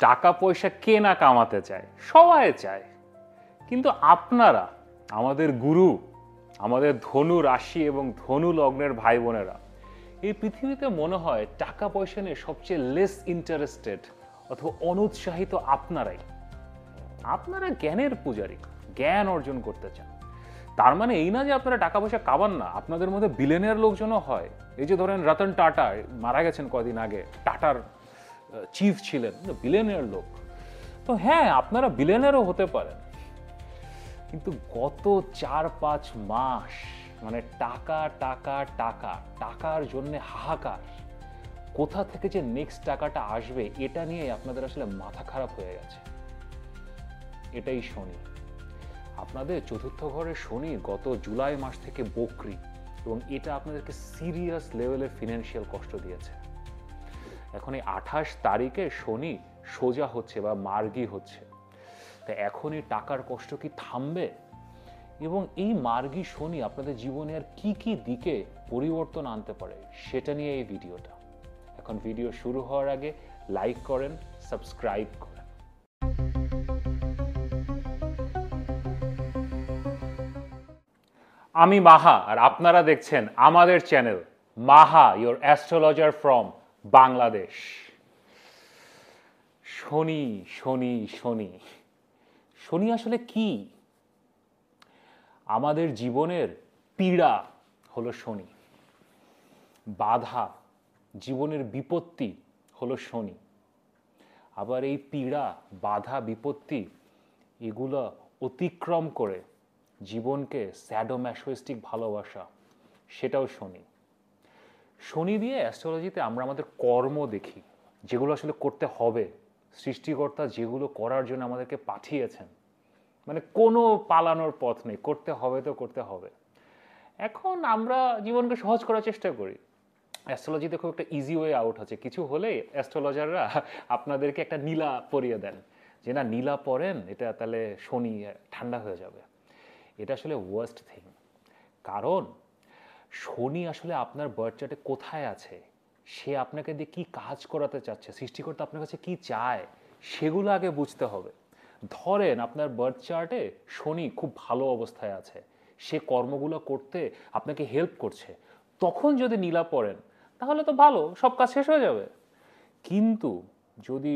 টাকা পয়সা কে না কামাতে চায়, সবাই চায়। কিন্তু আপনারা, আমাদের গুরু, আমাদের ধনু রাশি এবং ধনু লগ্নের ভাই বোনেরা, এই পৃথিবীতে মনে হয় টাকা পয়সা নিয়ে সবচেয়ে লেস ইন্টারেস্টেড অথবা অনুৎসাহিত আপনারাই। আপনারা জ্ঞানের পূজারী, জ্ঞান অর্জন করতে চান। তার মানে এই না যে আপনারা টাকা পয়সা কামান না, আপনাদের মধ্যে বিলিয়নিয়ার লোকজনও হয়। এই যে ধরেন রতন টাটা মারা গেছেন কদিন আগে, টাটার চিফ ছিলেন, বিলিয়নিয়ার লোক। তো হ্যাঁ, আপনারা বিলিয়নিয়ারও হতে পারেন, কিন্তু গত 4-5 মাস মানে টাকা টাকা টাকা টাকার জন্য হাহাকার, কোথা থেকে যে নেক্সট টাকাটা আসবে এটা নিয়ে আপনাদের আসলে মাথা খারাপ হয়ে গেছে। এটাই শনি, আপনাদের চতুর্থ ঘরে শনি গত জুলাই মাস থেকে বকরি, এবং এটা আপনাদেরকে সিরিয়াস লেভেলের ফিনান্সিয়াল কষ্ট দিয়েছে। এখন এই 28 তারিখে শনি সোজা হচ্ছে বা মার্গী হচ্ছে, তা এখন এই টাকার কষ্ট কি থামবে? এবং এই মার্গী শনি আপনাদের জীবনে আর কি কি দিকে পরিবর্তন আনতে পারে সেটা নিয়ে এই ভিডিওটা। এখন ভিডিও শুরু হওয়ার আগে লাইক করেন, সাবস্ক্রাইব করেন। আমি মাহা, আর আপনারা দেখছেন আমাদের channel Maha, your astrologer from Bangladesh. Shani Shani Shani Shani আসলে কি? আমাদের জীবনের পীড়া হলো শনি, বাধা, জীবনের বিপত্তি হলো শনি। আবার এই পীড়া, বাধা, বিপত্তি এগুলো অতিক্রম করে জীবনকে স্যাডোম্যাসোইস্টিক ভালোবাসা, সেটাও শনি। শনি দিয়ে অ্যাস্ট্রোলজিতে আমরা আমাদের কর্ম দেখি, যেগুলো আসলে করতে হবে, সৃষ্টিকর্তা যেগুলো করার জন্য আমাদেরকে পাঠিয়েছেন। মানে কোনো পালানোর পথ নেই, করতে হবে তো করতে হবে। এখন আমরা জীবনকে সহজ করার চেষ্টা করি। অ্যাস্ট্রোলজিতে খুব একটা ইজি ওয়ে আউট আছে, কিছু হলেই অ্যাস্ট্রোলজাররা আপনাদেরকে একটা নীলা পরিয়ে দেন, যে না নীলা পরেন, এটা তাহলে শনি ঠান্ডা হয়ে যাবে। এটা আসলে ওয়ার্স্ট থিং। কারণ শনি আসলে আপনার বার্থ চার্টে কোথায় আছে, সে আপনাকে দিয়ে কি কাজ করাতে চাচ্ছে, সৃষ্টিকর্তা আপনার কাছে কি চায়, সেগুলো আগে বুঝতে হবে। ধরেন আপনার বার্থ চার্টে শনি খুব ভালো অবস্থায় আছে, সে কর্মগুলো করতে আপনাকে হেল্প করছে, তখন যদি নীলা পড়েন তাহলে তো ভালো, সব কাজ শেষ হয়ে যাবে। কিন্তু যদি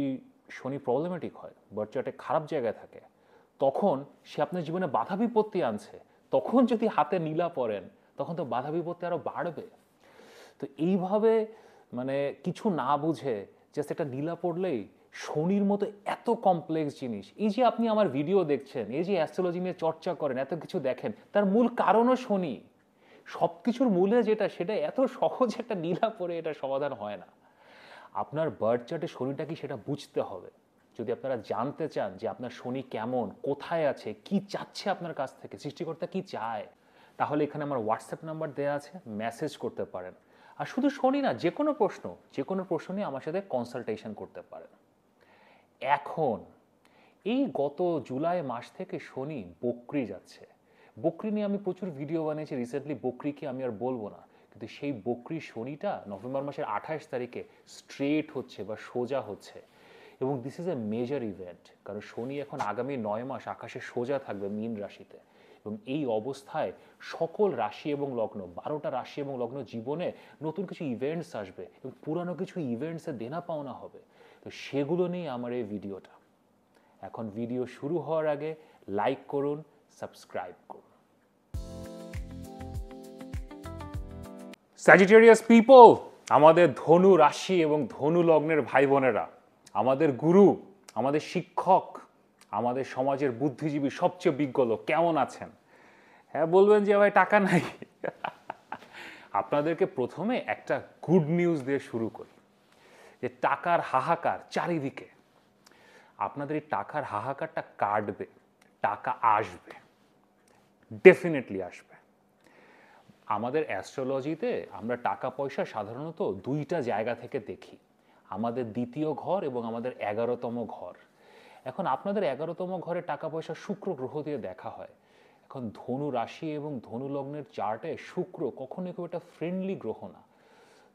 শনি প্রবলেমেটিক হয়, বার্থ চার্টে খারাপ জায়গায় থাকে, তখন সে আপনার জীবনে বাধা বিপত্তি আনছে, তখন যদি হাতে নীলা পড়েন তখন তো বাধা বিপত্তি আরো বাড়বে। তো এইভাবে মানে কিছু না বুঝে জাস্ট একটা নীলা পড়লেই শনির মতো এত কমপ্লেক্স জিনিস, এই যে আপনি আমার ভিডিও দেখছেন, এই যে অ্যাস্ট্রোলজি নিয়ে চর্চা করেন, এত কিছু দেখেন, তার মূল কারণও শনি। সব কিছুর মূলে যেটা, সেটা এত সহজ একটা নীলা পড়ে এটা সমাধান হয় না। আপনার বার্থ চার্টে শনিটা কি সেটা বুঝতে হবে। যদি আপনারা জানতে চান যে আপনার শনি কেমন, কোথায় আছে, কি চাচ্ছে আপনার কাছ থেকে, সৃষ্টিকর্তা কি চায়, তাহলে এখানে আমার হোয়াটসঅ্যাপ নাম্বার দেওয়া আছে, মেসেজ করতে পারেন। আর শুধু শনি না, যে কোনো প্রশ্ন নিয়ে আমার সাথে কনসালটেশন করতে পারেন। এখন এই গত জুলাই মাস থেকে শনি বকরি যাচ্ছে। বকরি নিয়ে আমি প্রচুর ভিডিও বানিয়েছি রিসেন্টলি, বকরিকে আমি আর বলবো না, কিন্তু সেই বকরি শনিটা নভেম্বর মাসের 28 তারিখে স্ট্রেট হচ্ছে বা সোজা হচ্ছে, এবং this is a major event. কারণ শনি এখন আগামী 9 মাস আকাশে সোজা থাকবে মীন রাশিতে, এবং এই অবস্থায় সকল রাশি এবং লগ্ন, 12টা রাশি এবং লগ্ন জীবনে নতুন কিছু ইভেন্টস আসবে, এবং পুরানো কিছু ইভেন্টসে দেনা পাওনা হবে। তো সেগুলো নিয়ে আমার এই ভিডিওটা। এখন ভিডিও শুরু হওয়ার আগে লাইক করুন, সাবস্ক্রাইব করুন। স্যাজিটেরিয়াস পিপল, আমাদের ধনু রাশি এবং ধনু লগ্নের ভাই বোনেরা, আমাদের গুরু, আমাদের শিক্ষক, আমাদের সমাজের বুদ্ধিজীবী, সবচেয়ে বিজ্ঞ লোক, কেমন আছেন? হ্যাঁ বলবেন যে ভাই টাকা নাই। আপনাদেরকে প্রথমে একটা গুড নিউজ দিয়ে শুরু করি, যে টাকার হাহাকার চারিদিকে, আপনাদের এই টাকার হাহাকারটা কাটবে, টাকা আসবে, ডেফিনেটলি আসবে। আমাদের অ্যাস্ট্রোলজিতে আমরা টাকা পয়সা সাধারণত দুইটা জায়গা থেকে দেখি, আমাদের দ্বিতীয় ঘর এবং আমাদের 11তম ঘর। এখন আপনাদের 11তম ঘরে টাকা পয়সা শুক্র গ্রহ দিয়ে দেখা হয়। এখন ধনু রাশি এবং ধনু লগ্নের চার্টে শুক্র কখনোই খুব একটা ফ্রেন্ডলি গ্রহ না,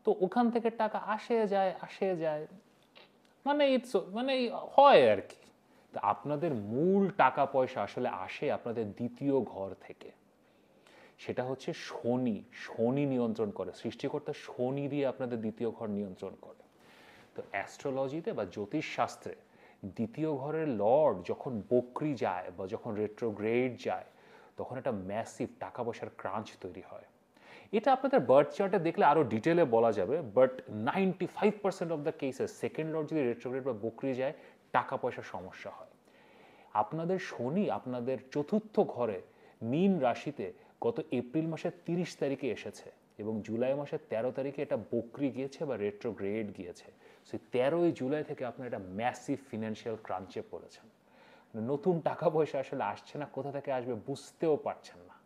তো ওখান থেকে টাকা আসে যায় আসে যায়, মানে ইটস মানে হয় আর কি। তা আপনাদের মূল টাকা পয়সা আসলে আসে আপনাদের দ্বিতীয় ঘর থেকে। সেটা হচ্ছে শনি। শনি নিয়ন্ত্রণ করে, সৃষ্টিকর্তা শনি দিয়ে আপনাদের দ্বিতীয় ঘর নিয়ন্ত্রণ করে। তো অ্যাস্ট্রোলজিতে বা জ্যোতিষ শাস্ত্রে দ্বিতীয় ঘরের লর্ড যখন বক্রি যায় বা যখন রেট্রোগ্রেড যায়, তখন একটা ম্যাসিভ টাকা পয়সার ক্রাঞ্চ তৈরি হয়। এটা আপনাদের বার্থ চার্টে দেখলে আরও ডিটেলে বলা যাবে, but 95% of the cases second Lord যদি রেট্রোগ্রেড বা বক্রি যায়, টাকা পয়সার সমস্যা হয়। আপনাদের শনি আপনাদের চতুর্থ ঘরে মীন রাশিতে গত এপ্রিল মাসের 30 তারিখে এসেছে এবং জুলাই মাসের 13 তারিখে এটা বক্রি গিয়েছে বা রেট্রোগ্রেড গিয়েছে। সেই 13ই জুলাই থেকে আপনার একটা ম্যাসিভ ফিনান্সিয়াল ক্রাঞ্চে পড়েছেন। নতুন টাকা পয়সা আসলে আসছে না, কোথা থেকে আসবে বুঝতেও পারছেন না।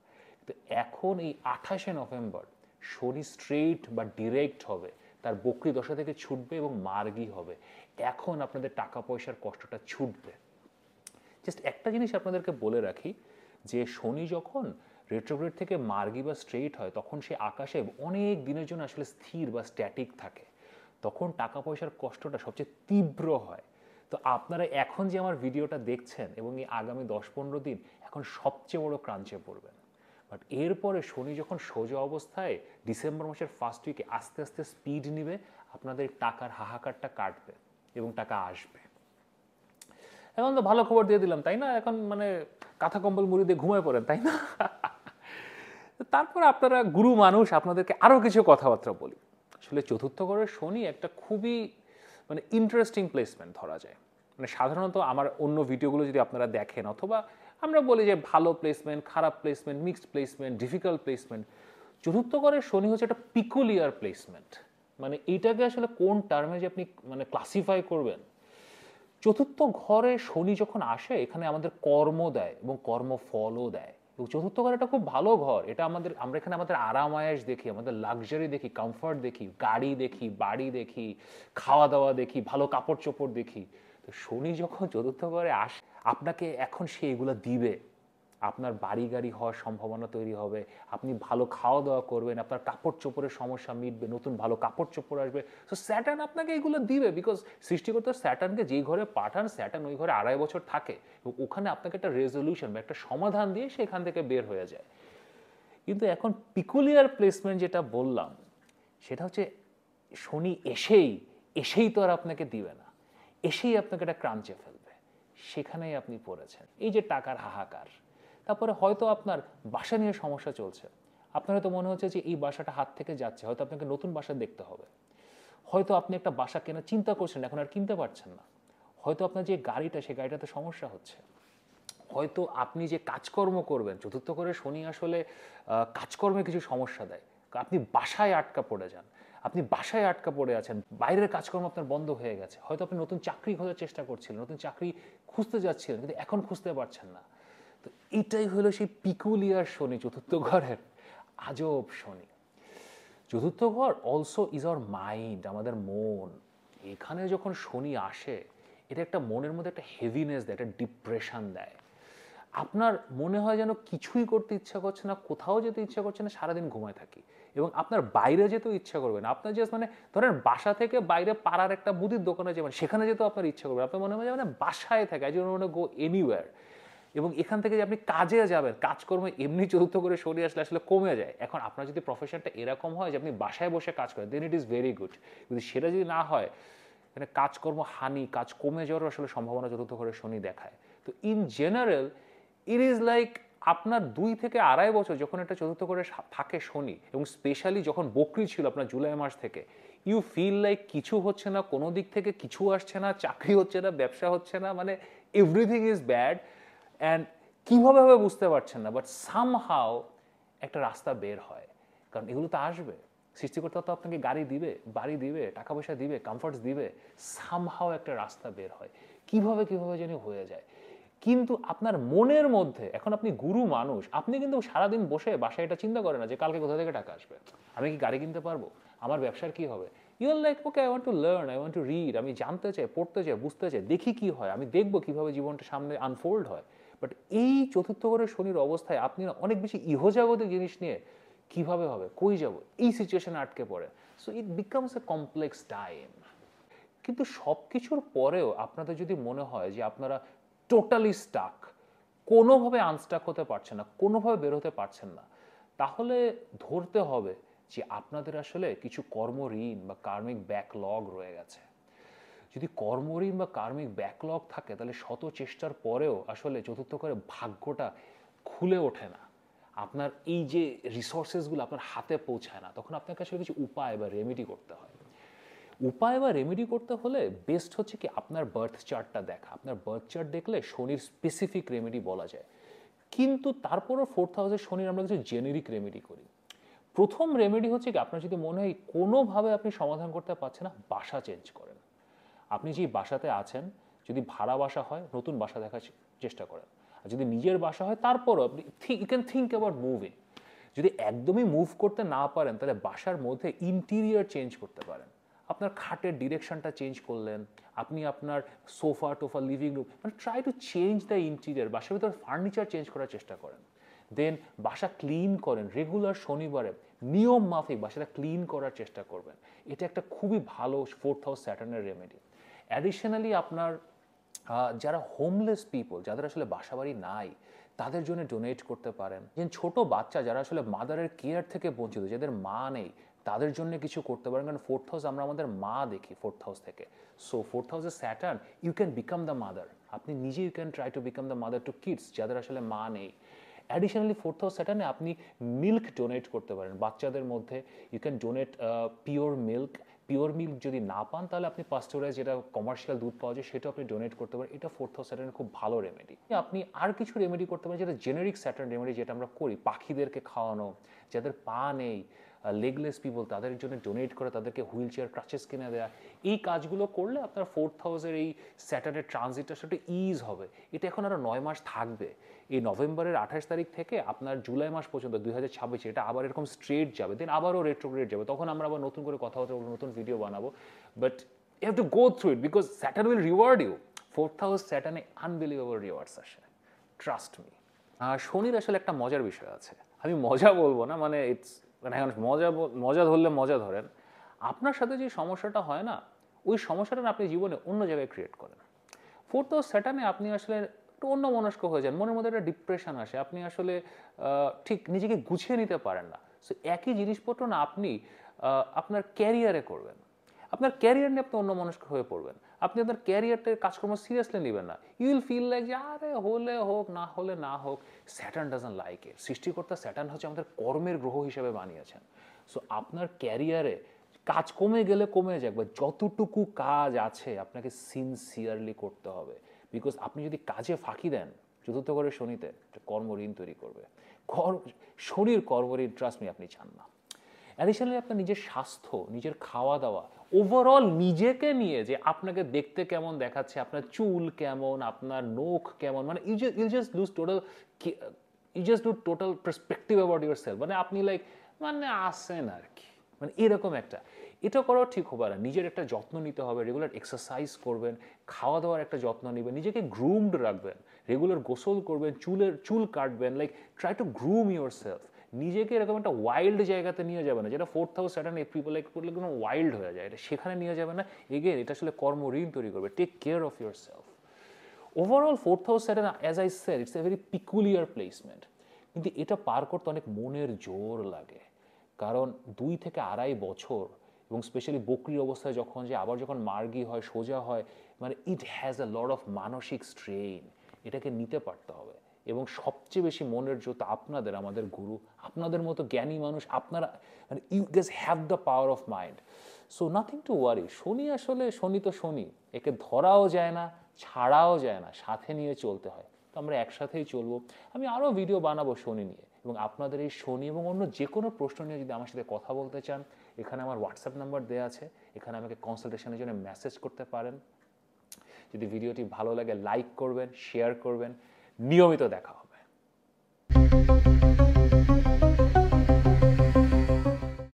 তো এখন এই 28শে নভেম্বর শনি স্ট্রেইট বা ডিরেক্ট হবে, তার বক্রি দশা থেকে ছুটবে এবং মার্গী হবে। এখন আপনাদের টাকা পয়সার কষ্টটা ছুটবে। জাস্ট একটা জিনিস আপনাদেরকে বলে রাখি, যে শনি যখন রেট্রোগ্রেড থেকে মার্গী বা স্ট্রেইট হয়, তখন সে আকাশে অনেক দিনের জন্য আসলে স্থির বা স্ট্যাটিক থাকে। তখন টাকা পয়সার কষ্টটা সবচেয়ে তীব্র হয়। তো আপনারা এখন যে আমার ভিডিওটা দেখছেন এবং এই আগামী 10-15 দিন এখন সবচেয়ে বড় ক্রাঞ্চে পড়বেন। বাট এরপরে শনি যখন সোজা অবস্থায় ডিসেম্বর মাসের ফার্স্ট উইকে আস্তে আস্তে স্পিড নিবে, আপনাদের টাকার হাহাকারটা কাটবে এবং টাকা আসবে। এখন তো ভালো খবর দিয়ে দিলাম, তাই না? এখন মানে কাঁথা কম্বল মুড়ি দিয়ে ঘুমায় পড়েন, তাই না? তারপর আপনারা গুরু মানুষ, আপনাদেরকে আরও কিছু কথাবার্তা বলি। আসলে চতুর্থ ঘরের শনি একটা খুবই মানে ইন্টারেস্টিং প্লেসমেন্ট ধরা যায়। মানে সাধারণত আমার অন্য ভিডিওগুলো যদি আপনারা দেখেন, অথবা আমরা বলি যে ভালো প্লেসমেন্ট, খারাপ placement, mixed placement, difficult placement, চতুর্থ ঘরের শনি হচ্ছে একটা পিকুলিয়ার প্লেসমেন্ট। মানে এইটাকে আসলে কোন টার্মে যে আপনি মানে ক্লাসিফাই করবেন। চতুর্থ ঘরে শনি যখন আসে, এখানে আমাদের কর্ম দেয় এবং কর্মফলও দেয়। এবং চতুর্থ ঘর এটা খুব ভালো ঘর। এটা আমরা এখানে আমাদের আরাম আয়েশ দেখি, আমাদের লাক্সারি দেখি, কমফর্ট দেখি, গাড়ি দেখি, বাড়ি দেখি, খাওয়া দাওয়া দেখি, ভালো কাপড় চোপড় দেখি। তো শনি যখন চতুর্থ ঘরে আসে, আপনাকে এখন সে এগুলো দিবে। আপনার বাড়ি গাড়ি হওয়ার সম্ভাবনা তৈরি হবে, আপনি ভালো খাওয়া দাওয়া করবেন, আপনার কাপড় চোপড়ের সমস্যা মিটবে, নতুন ভালো কাপড় চোপড় আসবে। সো স্যাটার্ন আপনাকে এগুলো দিবে, বিকজ সৃষ্টিকর্তা স্যাটার্নকে যেই ঘরে পাঠান, স্যাটার্ন ওই ঘরে 2.5 বছর থাকে এবং ওখানে আপনাকে একটা রেজলিউশন বা একটা সমাধান দিয়ে সেখান থেকে বের হয়ে যায়। কিন্তু এখন পিকুলিয়ার প্লেসমেন্ট যেটা বললাম, সেটা হচ্ছে শনি এসেই তো আর আপনাকে দিবে না, এসেই আপনাকে একটা ক্রাঞ্চে ফেলবে। সেখানেই আপনি পড়েছেন, এই যে টাকার হাহাকার। তারপরে হয়তো আপনার বাসা নিয়ে সমস্যা চলছে, আপনার হয়তো মনে হচ্ছে যে এই বাসাটা হাত থেকে যাচ্ছে, হয়তো আপনাকে নতুন বাসা দেখতে হবে। হয়তো আপনি একটা বাসা কেনার চিন্তা করছেন, এখন আর কিনতে পারছেন না। হয়তো আপনার যে গাড়িটা, সেই গাড়িটাতে সমস্যা হচ্ছে। হয়তো আপনি যে কাজকর্ম করবেন, চতুর্থ করে শনি আসলে কাজকর্মে কিছু সমস্যা দেয়। আপনি বাসায় আটকা পড়ে যান, আপনি বাসায় আটকা পড়ে আছেন, বাইরের কাজকর্ম আপনার বন্ধ হয়ে গেছে। হয়তো আপনি নতুন চাকরি খোঁজার চেষ্টা করছিলেন, নতুন চাকরি খুঁজতে যাচ্ছিলেন, কিন্তু এখন খুঁজতে পারছেন না। তো এটাই হলো সেই পিকুলিয়ার শনি, চতুর্থ ঘরের আজব শনি। চতুর্থ ঘর অলসো ইজ আওয়ার মাইন্ড, আমাদের মন। এখানে যখন শনি আসে, এটা একটা মনের মধ্যে একটা হেভিনেস দেয়, একটা ডিপ্রেশন দেয়। আপনার মনে হয় যেন কিছুই করতে ইচ্ছা করছে না, কোথাও যেতে ইচ্ছা করছে না, সারাদিন ঘুমায় থাকি। এবং আপনার বাইরে যেতেও ইচ্ছা করবে না। আপনার জাস্ট মানে ধরেন বাসা থেকে বাইরে পাড়ার একটা মুদির দোকানে যাবেন, সেখানে যেতেও আপনার ইচ্ছা করবে। আপনার মনে হয় মানে বাসায় থাকে, I don't want to go anywhere. এবং এখান থেকে যে আপনি কাজে যাবেন, কাজকর্ম এমনি চতুর্থ করে শনি আসলে আসলে কমে যায়। এখন আপনার যদি প্রফেশনটা এরকম হয় যে আপনি বাসায় বসে কাজ করেন, দেন ইট ইজ ভেরি গুড। কিন্তু সেটা যদি না হয়, মানে কাজকর্ম হানি, কাজ কমে যাওয়ার আসলে সম্ভাবনা চতুর্থ ঘরে শনি দেখায়। তো in general it is like আপনার 2 থেকে 2.5 বছর যখন একটা চতুর্থ ঘরে থাকে শনি, এবং স্পেশালি যখন বকরি ছিল আপনার জুলাই মাস থেকে, ইউ ফিল লাইক কিছু হচ্ছে না, কোনো দিক থেকে কিছু আসছে না, চাকরি হচ্ছে না, ব্যবসা হচ্ছে না, মানে এভরিথিং ইজ ব্যাড। অ্যান্ড কীভাবে হবে বুঝতে পারছেন না, বাট সামহাও একটা রাস্তা বের হয়। কারণ এগুলো তো আসবে, সৃষ্টিকর্তা তো আপনাকে গাড়ি দিবে, বাড়ি দিবে, টাকা পয়সা দিবে, কমফর্টস দিবে, সামহাও একটা রাস্তা বের হয়। কিভাবে যেন হয়ে যায়। কিন্তু আপনার মনের মধ্যে, এখন আপনি গুরু মানুষ, আপনি কিন্তু সারাদিন বসে বাসায় এটা চিন্তা করেন না যে কালকে কোথা থেকে টাকা আসবে, আমি কি গাড়ি কিনতে পারবো, আমার ব্যবসার কি হবে। You are like okay, I want to learn, I want to read, আমি জানতে চাই, পড়তে চাই, বুঝতে চাই, দেখি কি হয়, আমি দেখবো কিভাবে জীবনটা সামনে আনফোল্ড হয়। বাট এই চতুর্থ ঘরের শনির অবস্থায় আপনি না অনেক বেশি ইহজাগতিক জিনিস নিয়ে কিভাবে হবে, কই যাব, এই সিচুয়েশনে আটকে পড়ে। So it becomes a complex time. কিন্তু সব কিছুর পরেও আপনাদের যদি মনে হয় যে আপনারা টোটালি স্টাক, কোনোভাবে আনস্টাক হতে পারছেন না, কোনোভাবে বের হতে পারছেন না, তাহলে ধরতে হবে যে আপনাদের আসলে কিছু কর্মঋণ বা কার্মিক ব্যাকলগ রয়ে গেছে। যদি কর্মঋণ বা কার্মিক ব্যাকলগ থাকে তাহলে শত চেষ্টার পরেও আসলে চতুর্থ করে ভাগ্যটা খুলে ওঠে না, আপনার এই যে রিসোর্সেসগুলো আপনার হাতে পৌঁছায় না, তখন আপনাকে আসলে কিছু উপায় বা রেমেডি করতে হয়। উপায় বা রেমেডি করতে হলে বেস্ট হচ্ছে কি আপনার বার্থ চার্টটা দেখা। আপনার বার্থ চার্ট দেখলে শনির স্পেসিফিক রেমেডি বলা যায়, কিন্তু তারপরও 4th হাউসে শনির আমরা কিছু জেনেরিক রেমেডি করি। প্রথম রেমেডি হচ্ছে কি আপনার যদি মনে হয় কোনোভাবে আপনি সমাধান করতে পারছেন না, বাসা চেঞ্জ করেন। আপনি যেই বাসাতে আছেন, যদি ভাড়া বাসা হয় নতুন বাসা দেখার চেষ্টা করেন, আর যদি নিজের বাসা হয় তারপরও আপনি you can think about moving. যদি একদমই মুভ করতে না পারেন তাহলে বাসার মধ্যে ইন্টিরিয়ার চেঞ্জ করতে পারেন। আপনার খাটের ডিরেকশনটা চেঞ্জ করলেন, আপনি আপনার সোফা টোফা লিভিং রুম মানে try to change the interior, বাসার ভিতরে ফার্নিচার চেঞ্জ করার চেষ্টা করেন। দেন বাসা ক্লিন করেন, রেগুলার শনিবারে নিয়ম মাফিক বাসাটা ক্লিন করার চেষ্টা করবেন। এটা একটা খুবই ভালো 4th হাউস স্যাটার্নের রেমেডি। অ্যাডিশনালি আপনার যারা হোমলেস পিপল, যাদের আসলে বাসাবাড়ি নাই, তাদের জন্য ডোনেট করতে পারেন। যে ছোট বাচ্চা যারা আসলে মাদারের কেয়ার থেকে বঞ্চিত, যাদের মা নেই, তাদের জন্য কিছু করতে পারেন। কারণ 4th হাউস আমরা আমাদের মা দেখি 4th হাউস থেকে। সো 4th হাউসের Saturn, you can become the mother. আপনি নিজে you can try to become the mother to kids যাদের আসলে মা নেই। অ্যাডিশনালি 4th হাউস স্যাটার্নে আপনি মিল্ক ডোনেট করতে পারেন বাচ্চাদের মধ্যে। You can donate pure milk. Pure milk যদি না পান তাহলে আপনি পাস্টোরাইজ, যেটা কমার্শিয়াল দুধ পাওয়া যায়, সেটা আপনি ডোনেট করতে পারেন। এটা 4th হাউস স্যাটার্নের খুব ভালো রেমেডি। আপনি আর কিছু রেমেডি করতে পারেন যেটা জেনারিক স্যাটার্ন রেমেডি, যেটা আমরা করি পাখিদেরকে খাওয়ানো, যাদের পা নেই, লেগলেস পিপল, তাদের জন্য ডোনেট করে তাদেরকে হুইল চেয়ার ক্রাচেস কিনে দেওয়া। এই কাজগুলো করলে আপনার 4th হাউসের এই স্যাটার্নের ট্রানজিটটা সেটা ইজ হবে। এটা এখন আরও 9 মাস থাকবে। এই নভেম্বরের 28 তারিখ থেকে আপনার জুলাই মাস পর্যন্ত 2026 এটা আবার এরকম স্ট্রেট যাবে, দেন আবারও রেট্রোগ্রেড যাবে। তখন আমরা আবার নতুন করে কথা বলবো, নতুন ভিডিও বানাবো। But you have to go through it because Saturn will reward you. 4th house স্যাটার্নে আনবিলিভেবল রিওয়ার্ডস আসে, ট্রাস্ট মি। শনির আসলে একটা মজার বিষয় আছে, আমি মজা বলবো না, মানে ইটস মানে এখন মজা ধরলে মজা ধরেন। আপনার সাথে যে সমস্যাটা হয় না, ওই সমস্যাটা আপনি জীবনে অন্য জায়গায় ক্রিয়েট করেন। 4th হাউস স্যাটার্নে আপনি আসলে একটু অন্যমনস্ক হয়ে যান, মনের মধ্যে একটা ডিপ্রেশন আসে, আপনি আসলে ঠিক নিজেকে গুছিয়ে নিতে পারেন না। সো একই জিনিসপত্র না আপনি আপনার ক্যারিয়ারে করবেন, আপনার ক্যারিয়ার নিয়ে আপনি অন্যমনস্ক হয়ে পড়বেন, আপনি আপনার ক্যারিয়ারটার কাজকর্ম সিরিয়াসলি নেবেন না। ইউ উইল ফিল লাইক যে আরে হলে হোক, না হলে না হোক। Saturn doesn't like it. সৃষ্টিকর্তা স্যাটার্ন হচ্ছে আমাদের কর্মের গ্রহ হিসেবে বানিয়েছেন। সো আপনার ক্যারিয়ারে কাজ কমে গেলে কমে যাক, বা যতটুকু কাজ আছে আপনাকে সিনসিয়ারলি করতে হবে। বিকজ আপনি যদি কাজে ফাঁকি দেন, চতুর্থ করে শনিতে কর্মঋণ তৈরি করবে। শনির কর্মঋণ ট্রাস্ট মি আপনি চান না। অ্যাডিশনালি আপনার নিজের স্বাস্থ্য, নিজের খাওয়া দাওয়া, ওভারঅল নিজেকে নিয়ে যে আপনাকে দেখতে কেমন দেখাচ্ছে, আপনার চুল কেমন, আপনার নখ কেমন, মানে you just lose total perspective about yourself. মানে আপনি লাইক মানে আসেন আর কি, মানে এরকম একটা। এটা করাও ঠিক হবে না। নিজের একটা যত্ন নিতে হবে, রেগুলার এক্সারসাইজ করবেন, খাওয়া দাওয়ার একটা যত্ন নেবেন, নিজেকে গ্রুমড রাখবেন, রেগুলার গোসল করবেন, চুল কাটবেন, like try to groom your self. নিজেকে এরকম একটা ওয়াইল্ড জায়গাতে নিয়ে যাবে না, যেটা 4th house Saturn people like করলে কোনো ওয়াইল্ড হয়ে যায়, এটা সেখানে নিয়ে যাবে না। এগেন এটা আসলে কর্মঋণ তৈরি করবে। Take care of yourself. Overall 4th house Saturn, as I said, it's a very peculiar placement. কিন্তু এটা পার করতে অনেক মনের জোর লাগে, কারণ 2 থেকে 2.5 বছর, এবং স্পেশালি বকরির অবস্থায় যখন যে আবার যখন মার্গী হয়, সোজা হয়, মানে it has a lot of মানসিক স্ট্রেইন। এটাকে নিতে পারতে হবে। এবং সবচেয়ে বেশি মনের জোর আপনাদের, আমাদের গুরু, আপনাদের মতো জ্ঞানী মানুষ, আপনারা, মানে you guess have the power of mind. So nothing to worry. Shani আসলে শনি তো শনি, একে ধরাও যায় না, ছাড়াও যায় না, সাথে নিয়ে চলতে হয়। তো আমরা একসাথেই চলবো। আমি আরও ভিডিও বানাবো শনি নিয়ে, এবং আপনাদের এই শনি এবং অন্য যে কোনো প্রশ্ন নিয়ে যদি আমার সাথে কথা বলতে চান, এখানে আমার হোয়াটসঅ্যাপ নাম্বার দেওয়া আছে, এখানে আমাকে কনসালটেশনের জন্য মেসেজ করতে পারেন। যদি ভিডিওটি ভালো লাগে লাইক করবেন, শেয়ার করবেন। নিয়মিত দেখা হবে।